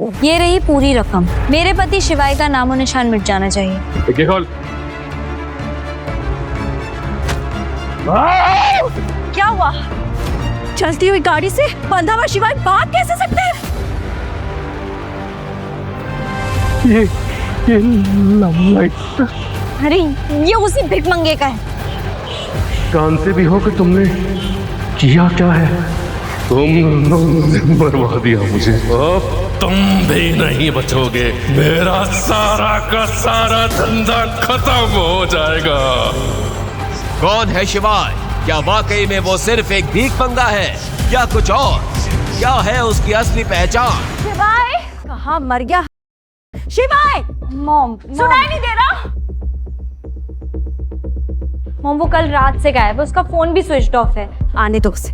ये रही पूरी रकम। मेरे पति शिवाय का नामो निशान मिट जाना चाहिए। क्या हुआ? चलती हुई गाड़ी से बंधा हुआ शिवाय भाग कैसे सकते हैं? ये लाइट अरे ये उसी भिखमंगे का है। कान से भी हो कि तुमने किया क्या है? तुमने मरवा दिया मुझे। अब तुम भी नहीं बचोगे। मेरा सारा का सारा धंधा खत्म हो जाएगा। कौन है शिवाय? क्या वाकई में वो सिर्फ एक भीख मंगा है या कुछ और? क्या है उसकी असली पहचान? शिवाय कहाँ मर गया? शिवाय! मॉम सुनाई नहीं दे रहा? मॉम वो कल रात से गायब है, उसका फोन भी स्विच ऑफ है। आने दो उसे।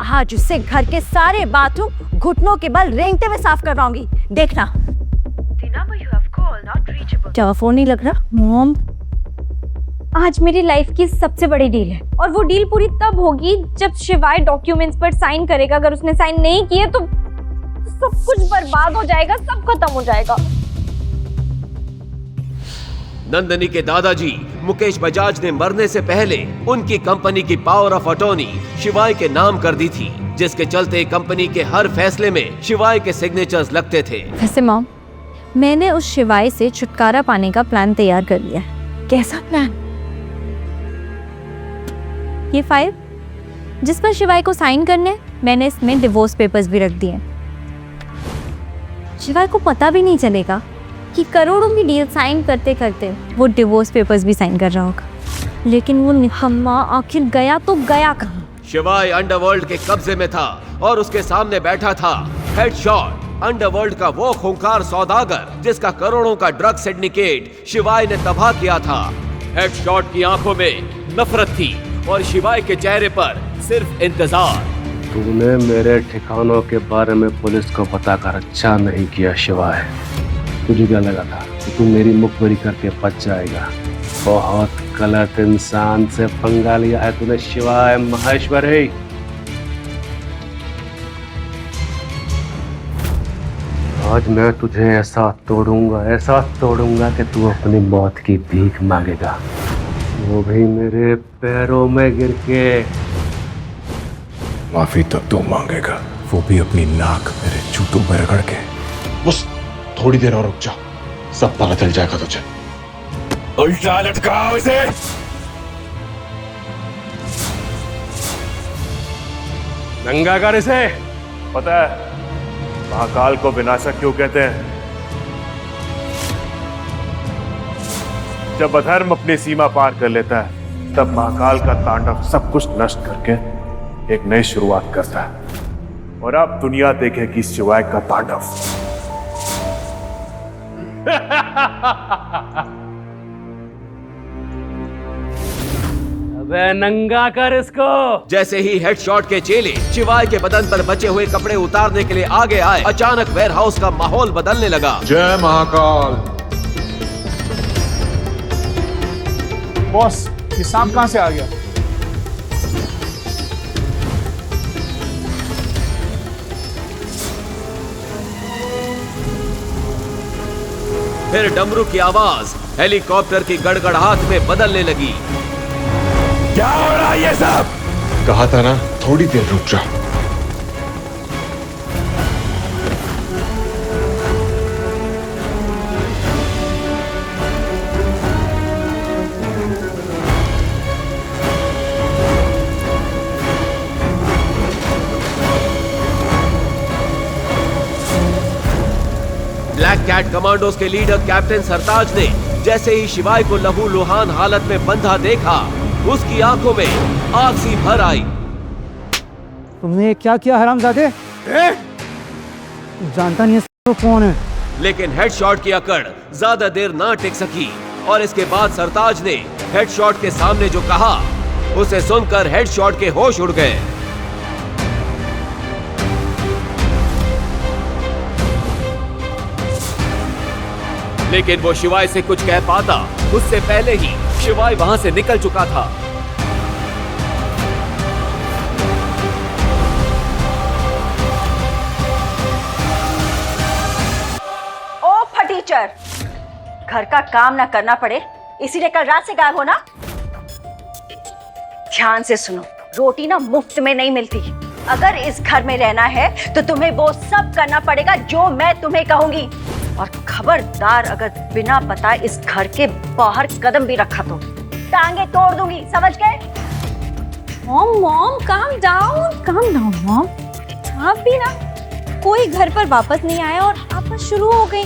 आज उससे घर के सारे बाथरूम घुटनों के बल रेंगते हुए साफ करवाऊंगी, देखना। क्या फोन नहीं लग रहा? मॉम आज मेरी लाइफ की सबसे बड़ी डील है और वो डील पूरी तब होगी जब शिवाय डॉक्यूमेंट्स पर साइन करेगा। अगर उसने साइन नहीं किए तो सब कुछ बर्बाद हो जाएगा, सब खत्म हो जाएगा। नंदनी के दादाजी मुकेश बजाज ने मरने से पहले उनकी कंपनी की पावर ऑफ अटॉर्नी शिवाय के नाम कर दी थी, जिसके चलते कंपनी के हर फैसले में शिवाय के सिग्नेचर्स लगते थे। वैसे मॉम मैंने उस शिवाय से छुटकारा पाने का प्लान तैयार कर लिया है। कैसा प्लान? ये फाइल जिस पर शिवाय को साइन करने, मैंने इसमें डिवोर्स पेपर्स भी रख दिए। शिवाय को पता भी नहीं चलेगा कि करोड़ों की डील साइन करते करते वो डिवोर्स पेपर्स भी साइन कर रहा होगा। लेकिन वो निकम्मा आखिर गया तो गया कहाँ? शिवाय अंडरवर्ल्ड के कब्जे में था और उसके सामने बैठा था हेडशॉट, अंडरवर्ल्ड का वो खूंखार सौदागर जिसका करोड़ों का ड्रग सिंडिकेट शिवाय ने तबाह किया था। हेडशॉट की आंखों में नफरत थी और शिवाय के चेहरे पर सिर्फ इंतजार। तूने मेरे ठिकानों के बारे में पुलिस को बताकर अच्छा नहीं किया शिवाय। तुझे क्या लगा था कि तू मेरी मुखबरी करके बच जाएगा? बहुत गलत इंसान से पंगा लिया है तूने शिवाय महेश्वरी। आज मैं तुझे ऐसा तोड़ूंगा कि तू अपनी मौत की भीख मांगेगा, वो भी मेरे पैरों में गिर के। माफी तो तू मांगेगा, वो भी अपनी नाक मेरे जूतों में रगड़ के। बस थोड़ी देर और रुक जा, सब पता चल जाएगा तुझे। उल्टा लटकाओ इसे। नंगा कर इसे। पता है महाकाल को विनाशक क्यों कहते हैं? जब अधर्म अपनी सीमा पार कर लेता है तब महाकाल का तांडव सब कुछ नष्ट करके एक नई शुरुआत करता है। और अब दुनिया देखेगी शिवाय का तांडव। अबे नंगा कर इसको। जैसे ही हेडशॉट के चेले शिवाय के बदन पर बचे हुए कपड़े उतारने के लिए आगे आए, अचानक वेयरहाउस का माहौल बदलने लगा। जय महाकाल। बॉस ये सांप कहां से आ गया? फिर डमरू की आवाज हेलीकॉप्टर की गड़गड़ाहट में बदलने लगी। क्या हो रहा है ये सब? कहा था ना थोड़ी देर रुक जा। ब्लैक कैट कमांडोज के लीडर कैप्टन सरताज ने जैसे ही शिवाय को लहूलुहान हालत में बंधा देखा, उसकी आंखों में आग सी भर आई। तुमने क्या किया हरामजादे? जानता नहीं है तो कौन है? लेकिन हेडशॉट की अकड़ ज्यादा देर ना टिक सकी और इसके बाद सरताज ने हेडशॉट के सामने जो कहा, उसे सुनकर हेडशॉट के होश उड़ गए। लेकिन वो शिवाय से कुछ कह पाता उससे पहले ही शिवाय वहां से निकल चुका था। मॉइस्चर। घर का काम ना करना पड़े इसीलिए कल रात से गायब हो ना। ध्यान से सुनो, रोटी ना मुफ्त में नहीं मिलती। अगर इस घर में रहना है तो तुम्हें वो सब करना पड़ेगा जो मैं तुम्हें कहूंगी। और खबरदार अगर बिना पता इस घर के बाहर कदम भी रखा तो टांगे तोड़ दूंगी, समझ गए? Mom calm down mom. आप भी ना, कोई घर पर वापस नहीं आया और आपस शुरू हो गई।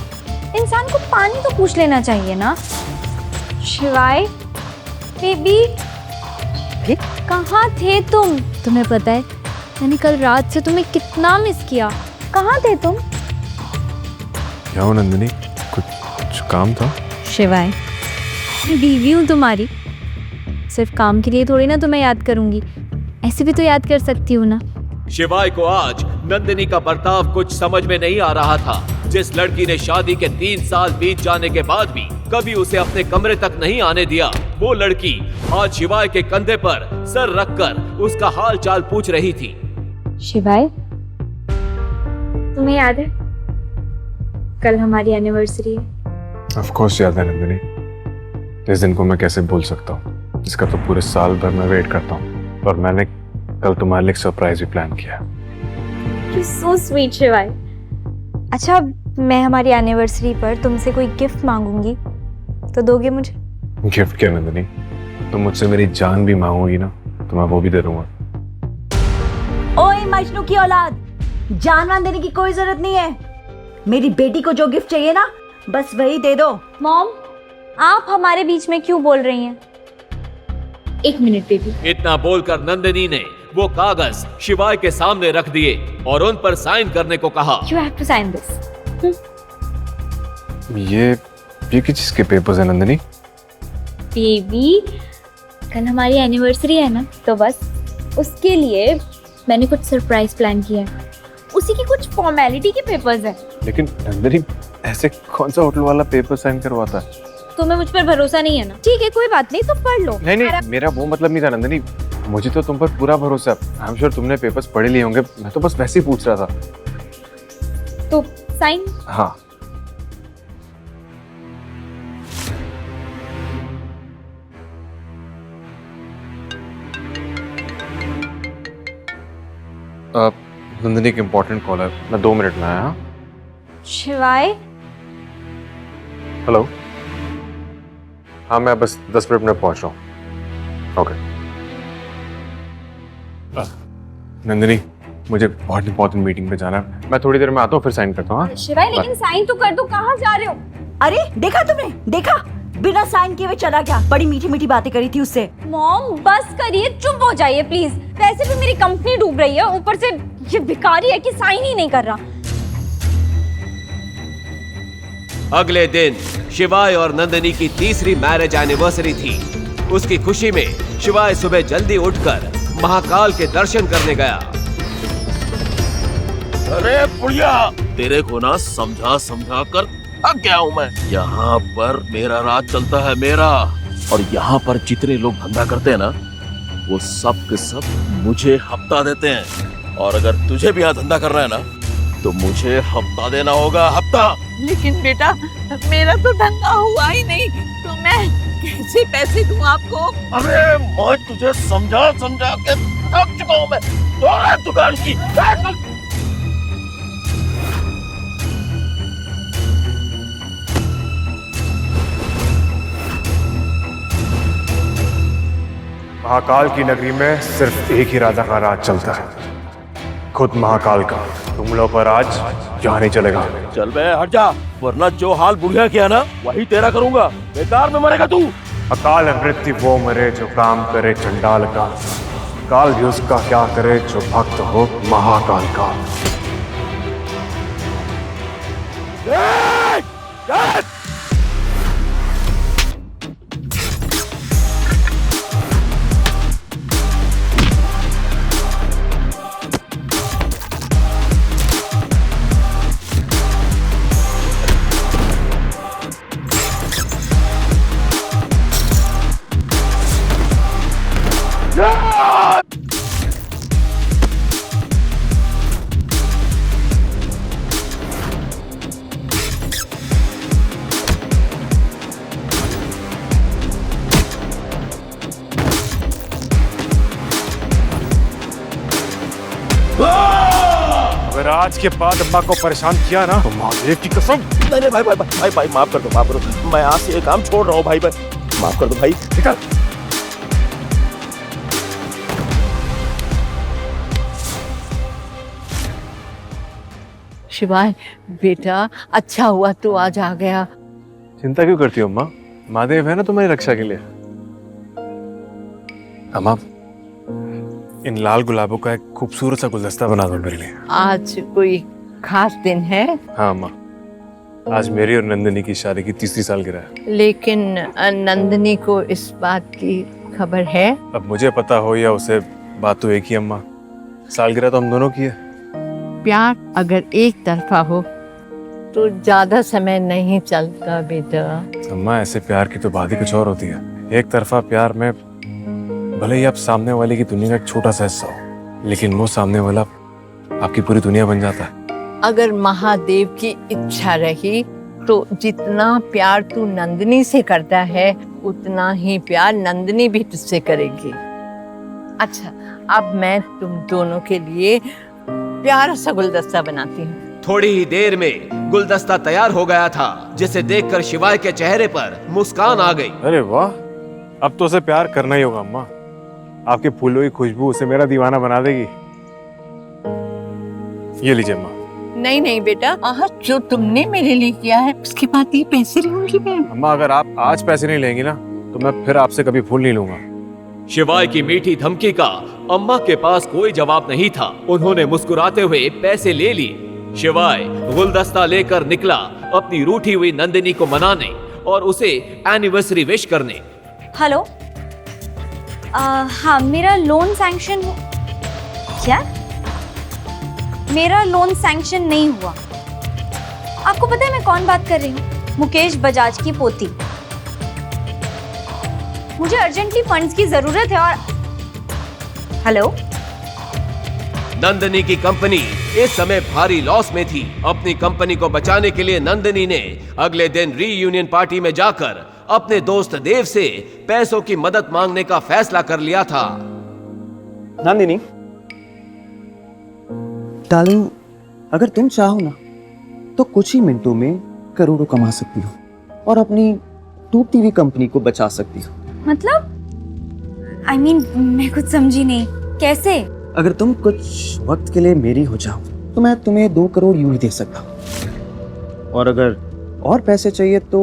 इंसान को पानी तो पूछ लेना चाहिए ना। शिवाय बेबी, कहाँ थे तुम? तुम्हें पता है मैंने कल रात से तुम्हें कितना मिस किया। कहाँ थे तुम? क्या हो नंदिनी, कुछ काम था? शिवाय, मैं बीवी हूँ तुम्हारी, सिर्फ काम के लिए थोड़ी ना तुम्हें याद करूंगी, ऐसे भी तो याद कर सकती हूँ ना। शिवाय को आज नंदिनी का बर्ताव कुछ समझ में नहीं आ रहा था। जिस लड़की ने शादी के 3 साल बीत जाने के बाद भी कभी उसे अपने कमरे तक नहीं आने दिया, वो लड़की आज शिवाय के कंधे पर सर रखकर उसका हाल चाल पूछ रही थी। शिवाय, तुम्हें याद है कल हमारी एनिवर्सरी है? ऑफ कोर्स याद है नंदिनी। इस दिन को मैं कैसे भूल सकता हूँ, इसका तो पूरे साल भर मैं वेट करता हूँ। और मैंने कल तुम्हारे लिए सरप्राइज भी प्लान किया। You're so sweet शिवाय। अच्छा, मैं हमारी एनिवर्सरी पर तुमसे कोई गिफ्ट मांगूंगी तो दोगे मुझे? गिफ्ट क्या नंदिनी, तुम मुझसे मेरी जान भी मांगोगी ना तो मैं वो भी दे दूंगा। ओए मजनू की औलाद, जान वान देने की कोई जरूरत नहीं है। मेरी बेटी को जो गिफ्ट चाहिए ना, बस वही दे दो। मॉम, आप हमारे बीच में क्यों बोल रही हैं? एक मिनट बेबी। इतना बोलकर नंदिनी ने वो कागज शिवाय के सामने रख दिए और उन पर साइन करने को कहा। You have to sign this. ये किस चीज के पेपर्स है नंदिनी? बेबी, कल हमारी एनिवर्सरी है ना, तो बस उसके लिए मैंने कुछ सरप्राइज प्लान किया है। उसी की कुछ फॉर्मेलिटी के पेपर्स हैं। लेकिन नंदिनी, ऐसे कौन सा होटल वाला पेपर साइन करवाता है? तुम्हें मुझ पर भरोसा नहीं है ना? ठीक है, कोई बात नहीं, तो पढ़ लो। नहीं, मेरा वो मतलब नहीं था नंदिनी। मुझे तो तुम पर पूरा भरोसा है। आई एम श्योर तुमने पेपर्स पढ़े लिए होंगे। मैं तो बस वैसे ही पूछ रहा था। तो साइन। हाँ। नंदिनी एक इम्पोर्टेंट कॉल है, मैं 2 मिनट में आया। हाँ शिवाय, हेलो। हाँ, मैं बस 10 मिनट में पहुंच रहा हूँ। ओके। नंदिनी, मुझे बहुत इंपॉर्टेंट मीटिंग पे जाना है, मैं थोड़ी देर में आता हूँ, फिर साइन करता हूँ। हाँ शिवाय, लेकिन साइन तो कर दो। कहाँ जा रहे हो? अरे देखा तुमने, देखा बिना साइन किए हुए चला गया। बड़ी मीठी मीठी बातें करी थी उससे। मॉम बस करिए, चुप हो जाइए प्लीज। वैसे भी मेरी कंपनी डूब रही है, ऊपर से ये भिखारी है कि साइन ही नहीं कर रहा। अगले दिन शिवाय और नंदिनी की तीसरी मैरिज एनिवर्सरी थी। उसकी खुशी में शिवाय सुबह जल्दी उठकर महाकाल के दर्शन करने गया। अरे बुढ़िया, तेरे को ना समझा समझा कर थक गया हूँ मैं। यहाँ पर मेरा राज चलता है, मेरा। और यहाँ पर जितने लोग धंधा करते हैं ना, वो सब के सब मुझे हफ्ता देते हैं। और अगर तुझे भी यहाँ धंधा करना है ना, तो मुझे हफ्ता देना होगा, हफ्ता। लेकिन बेटा, मेरा तो धंधा हुआ ही नहीं, तो मैं कैसे पैसे दूं आपको? अरे मैं तुझे समझा समझा के थक चुका हूँ मैं। दुकान की महाकाल की नगरी में सिर्फ एक ही राजा का राज चलता है, खुद महाकाल का। तुम लोग का राज यहाँ नहीं चलेगा। चल बे, हट जा, वरना जो हाल बुढ़िया किया ना, वही तेरा करूंगा। बेकार में मरेगा तू। अकाल मृत्यु वो मरे जो काम करे चंडाल का, काल भी उसका क्या करे जो भक्त हो महाकाल का। आज के बाद अम्मा को परेशान किया ना तो महादेव की कसम। नहीं भाई भाई भाई भाई माफ कर दो, माफ करो। मैं आज से ये काम छोड़ रहा हूँ भाई भाई, माफ कर दो भाई। निकल। शिवाय बेटा, अच्छा हुआ तू आज आ गया। चिंता क्यों करती हो अम्मा? महादेव है ना तुम्हारी रक्षा के लिए। अम्मा, इन लाल गुलाबों का एक खूबसूरत सा गुलदस्ता बना दो मेरे लिए। आज कोई खास दिन है? हाँ अम्मा, आज मेरी और नंदिनी की शादी की 3री सालगिरह है। लेकिन नंदिनी को इस बात की खबर है? अब मुझे पता हो या उसे, बात तो एक ही अम्मा। सालगिरह तो हम दोनों की है। प्यार अगर एक तरफा हो तो ज्यादा समय नहीं चलता बेटा। अम्मा, ऐसे प्यार की तो बात ही कुछ और होती है। एक तरफा प्यार में भले ही आप सामने वाले की दुनिया का एक छोटा सा हिस्सा हो, लेकिन वो सामने वाला आपकी पूरी दुनिया बन जाता है। अगर महादेव की इच्छा रही तो जितना प्यार तू नंदिनी से करता है उतना ही प्यार नंदिनी भी तुझसे करेगी। अच्छा, अब मैं तुम दोनों के लिए प्यारा सा गुलदस्ता बनाती हूँ। थोड़ी ही देर में गुलदस्ता तैयार हो गया था, जिसे देखकर शिवाय के चेहरे पर मुस्कान आ गई। अरे वाह, अब तो उसे प्यार करना ही होगा अम्मा। आपके फूलों की खुशबू उसे मेरा दीवाना बना देगी। ये लीजिए अम्मा। नहीं नहीं बेटा, आज जो तुमने मेरे लिए किया है उसके बाद ये पैसे लूंगी मैं। अम्मा, अगर आप आज पैसे नहीं लेंगी ना तो मैं फिर आपसे कभी फूल नहीं लूंगा। शिवाय की मीठी धमकी का अम्मा के पास कोई जवाब नहीं था। उन्होंने मुस्कुराते हुए पैसे ले लिए। शिवाय गुलदस्ता लेकर निकला अपनी रूठी हुई नंदिनी को मनाने और उसे एनिवर्सरी विश करने। हेलो, हाँ, मेरा लोन सैंक्शन क्या? मेरा लोन सैंक्शन नहीं हुआ। आपको पता है मैं कौन बात कर रही हूँ? मुकेश बजाज की पोती। मुझे अर्जेंटली फंड्स की जरूरत है और हेलो, नंदिनी की कंपनी इस समय भारी लॉस में थी। अपनी कंपनी को बचाने के लिए नंदिनी ने अगले दिन रीयूनियन पार्टी में जाकर अपने दोस्त देव से पैसों की मदद मांगने का फैसला कर लिया था। नंदिनी डार्लिंग, अगर तुम चाहो ना तो कुछ ही मिनटों में करोड़ों कमा सकती हो और अपनी डूबती हुई कंपनी को बचा सकती हो। मतलब I mean, मैं कुछ समझी नहीं। कैसे? अगर तुम कुछ वक्त के लिए मेरी हो जाओ तो मैं तुम्हें 2 करोड़ यूं ही दे सकता हूँ। और अगर और पैसे चाहिए तो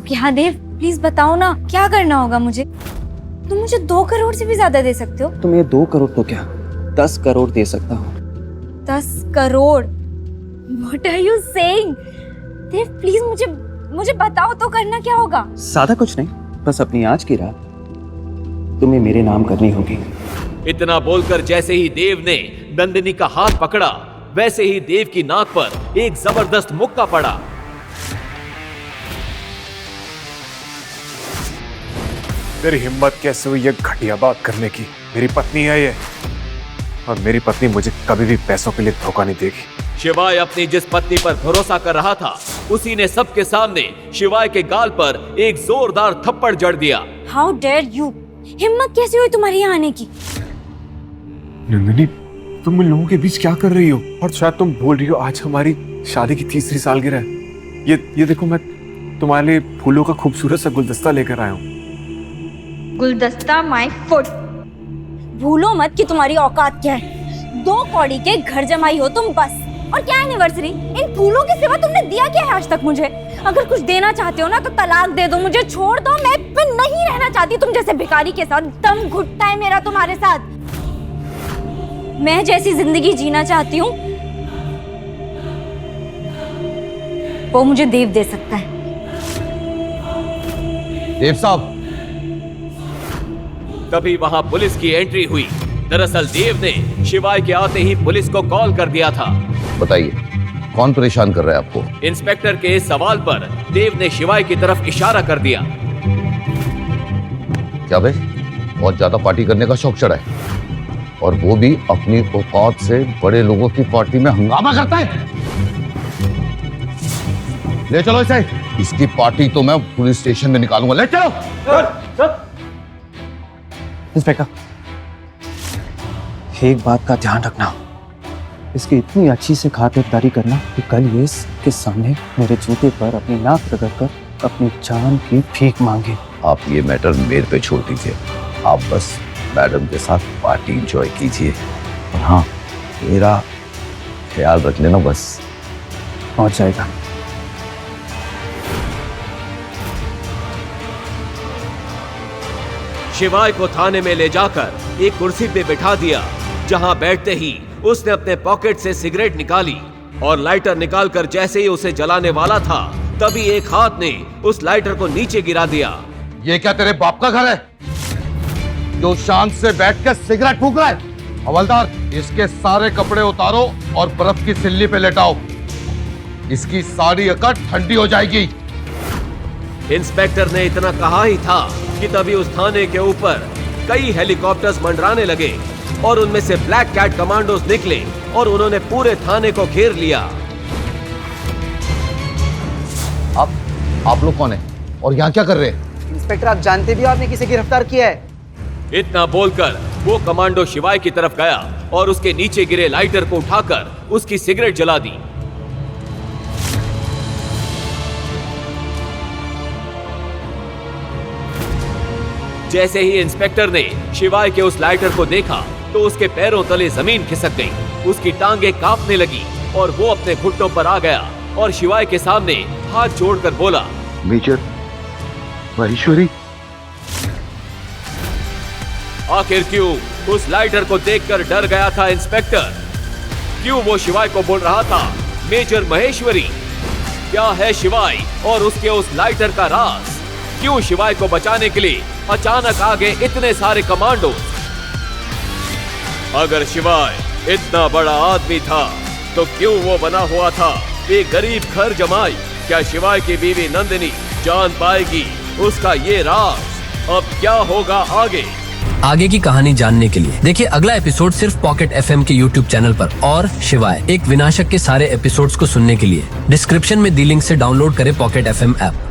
क्या देव, प्लीज बताओ ना, क्या करना होगा मुझे? तुम मुझे 2 करोड़ से भी ज्यादा दे सकते हो। तुम्हें 2 करोड़ तो क्या 10 करोड़ दे सकता हूँ। 10 crore? What are you saying? Dev please मुझे बताओ तो, करना क्या होगा? सादा कुछ नहीं, बस अपनी आज की रात तुम्हें मेरे नाम करनी होगी। इतना बोलकर जैसे ही देव ने नंदिनी का हाथ पकड़ा, वैसे ही देव की नाक पर एक जबरदस्त मुक्का पड़ा। तेरी हिम्मत कैसे हुई ये घटिया बात करने की? मेरी पत्नी है ये, और मेरी पत्नी मुझे कभी भी पैसों के लिए धोखा नहीं देगी। शिवाय अपनी जिस पत्नी पर भरोसा कर रहा था, उसी ने सबके सामने शिवाय के गाल पर एक जोरदार थप्पड़ जड़ दिया। How dare you! हिम्मत कैसे हुई तुम्हारी यहाँ आने की? नंदिनी, तुम इन लोगों के बीच क्या कर रही हो? और शायद तुम भूल रही हो आज हमारी शादी की 3री सालगिरह है। ये देखो, मैं तुम्हारे लिए फूलों का खूबसूरत सा गुलदस्ता लेकर आया हूँ। गुलदस्ता माय फुट! भूलो मत कि तुम्हारी औकात क्या है। 2 कौड़ी के घर जमाई हो तुम बस। और क्या एनिवर्सरी? इन फूलों के सिवा तुमने दिया क्या है आज तक मुझे? अगर कुछ देना चाहते हो ना तो तलाक दे दो, मुझे छोड़ दो। मैं फिर नहीं रहना चाहती तुम जैसे भिखारी के साथ। दम घुटता है मेरा तुम्हारे साथ। मैं जैसी जिंदगी जीना चाहती हूँ वो मुझे देव दे सकता है। देव साहब, तभी वहां पुलिस की एंट्री हुई। दरअसल देव ने शिवाय के आते ही पुलिस को कॉल कर दिया था। बताइए कौन परेशान कर रहा है आपको? इंस्पेक्टर के इस सवाल पर देव ने शिवाय की तरफ इशारा कर दिया। क्या भाई, बहुत ज्यादा पार्टी करने का शौक चढ़ा है, और वो भी अपनी औकात से बड़े लोगों की पार्टी में हंगामा करता है। ले चलो इसे, इसकी पार्टी तो मैं पुलिस स्टेशन में निकालूंगा। ले चलो। इंस्पेक्टर, एक बात का ध्यान रखना, इसकी इतनी अच्छी से खातिरदारी करना कि कल ये इसके सामने मेरे जूते पर अपनी नाक रगड़कर अपनी जान की भीख मांगे। आप ये मैटर मेरे पे छोड़ दीजिए, आप बस मैडम के साथ पार्टी एंजॉय कीजिए। और हाँ, मेरा ख्याल रख लेना बस। पहुंच जाएगा। शिवाय को थाने में ले जाकर एक कुर्सी पे बिठा दिया, जहां बैठते ही उसने अपने पॉकेट से सिगरेट निकाली और लाइटर निकालकर जैसे ही उसे जलाने वाला था, तभी एक हाथ ने उस लाइटर को नीचे गिरा दिया। ये क्या तेरे बाप का घर है जो शांत से बैठ कर सिगरेट फूंक रहा है? हवलदार, इसके सारे कपड़े उतारो और बर्फ की सिल्ली पे लेटाओ। इसकी सारी अकड़ ठंडी हो जाएगी। इंस्पेक्टर ने इतना कहा ही था कि तभी उस थाने के ऊपर कई हेलीकॉप्टर्स मंडराने लगे और उनमें से ब्लैक कैट कमांडोज निकले और उन्होंने पूरे थाने को घेर लिया। आप लोग कौन हैं और यहाँ क्या कर रहे हैं? इंस्पेक्टर, आप जानते भी हो आपने किसे गिरफ्तार किया है? इतना बोलकर वो कमांडो शिवाय की तरफ गया और उसके नीचे गिरे लाइटर को उठाकर उसकी सिगरेट जला दी। जैसे ही इंस्पेक्टर ने शिवाय के उस लाइटर को देखा तो उसके पैरों तले जमीन खिसक गई, उसकी टांगें कांपने लगी और वो अपने घुटनों पर आ गया और शिवाय के सामने हाथ जोड़कर बोला, मेजर महेश्वरी। आखिर क्यों उस लाइटर को देखकर डर गया था इंस्पेक्टर? क्यों वो शिवाय को बोल रहा था मेजर महेश्वरी? क्या है शिवाय और उसके उस लाइटर का राज? क्यों शिवाय को बचाने के लिए अचानक आ गए इतने सारे कमांडो? अगर शिवाय इतना बड़ा आदमी था तो क्यों वो बना हुआ था एक गरीब घर जमाई? क्या शिवाय की बीवी नंदिनी जान पाएगी उसका ये राज? अब क्या होगा आगे की कहानी जानने के लिए देखिए अगला एपिसोड सिर्फ पॉकेट FM के YouTube चैनल पर। और शिवाय एक विनाशक के सारे एपिसोड्स को सुनने के लिए डिस्क्रिप्शन में दी लिंक से डाउनलोड करें पॉकेट FM ऐप।